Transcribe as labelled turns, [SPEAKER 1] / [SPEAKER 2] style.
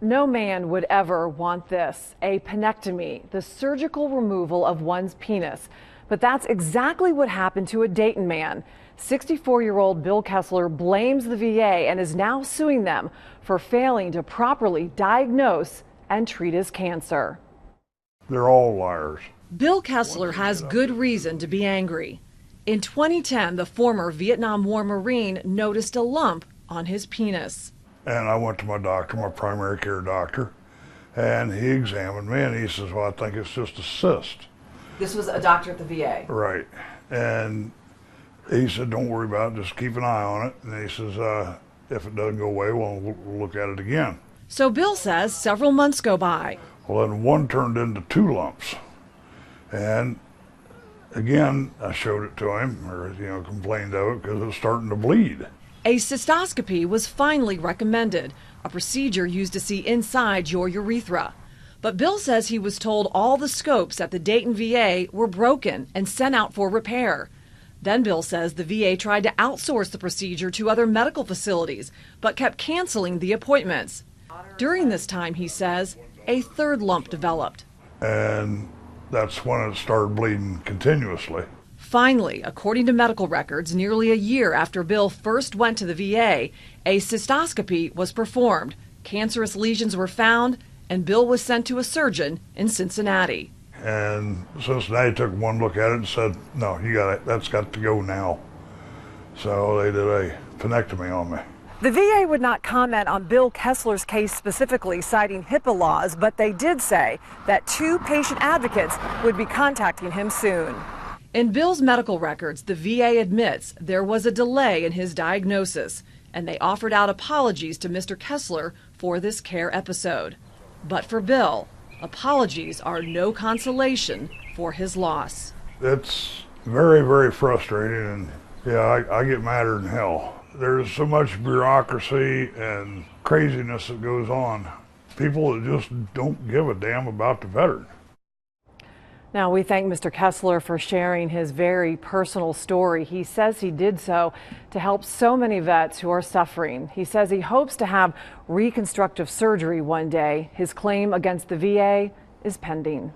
[SPEAKER 1] No man would ever want this, a penectomy, the surgical removal of one's penis. But that's exactly what happened to a Dayton man. 64-year-old Bill Kessler blames the VA and is now suing them for failing to properly diagnose and treat his cancer.
[SPEAKER 2] They're all liars.
[SPEAKER 1] Bill Kessler has good reason to be angry. In 2010, the former Vietnam War Marine noticed a lump on his penis.
[SPEAKER 2] And I went to my doctor, my primary care doctor, and he examined me and he says, well, I think it's just a cyst.
[SPEAKER 1] This was a doctor at the VA?
[SPEAKER 2] Right. And he said, don't worry about it, just keep an eye on it. And he says, if it doesn't go away, we'll look at it again.
[SPEAKER 1] So Bill says several months go by.
[SPEAKER 2] Well, then one turned into 2 lumps. And again, I showed it to him, or complained of it because it was starting to bleed.
[SPEAKER 1] A cystoscopy was finally recommended, a procedure used to see inside your urethra. But Bill says he was told all the scopes at the Dayton VA were broken and sent out for repair. Then Bill says the VA tried to outsource the procedure to other medical facilities, but kept canceling the appointments. During this time, he says, a 3rd lump developed.
[SPEAKER 2] And that's when it started bleeding continuously.
[SPEAKER 1] Finally, according to medical records, nearly a year after Bill first went to the VA, a cystoscopy was performed. Cancerous lesions were found, and Bill was sent to a surgeon in Cincinnati.
[SPEAKER 2] And Cincinnati took one look at it and said, no, that's got to go now. So they did a penectomy on me.
[SPEAKER 1] The VA would not comment on Bill Kessler's case specifically, citing HIPAA laws, but they did say that 2 patient advocates would be contacting him soon. In Bill's medical records, the VA admits there was a delay in his diagnosis, and they offered out apologies to Mr. Kessler for this care episode. But for Bill, apologies are no consolation for his loss.
[SPEAKER 2] It's very, very frustrating, and yeah, I get madder than hell. There's so much bureaucracy and craziness that goes on. People that just don't give a damn about the veteran.
[SPEAKER 1] Now, we thank Mr. Kessler for sharing his very personal story. He says he did so to help so many vets who are suffering. He says he hopes to have reconstructive surgery one day. His claim against the VA is pending.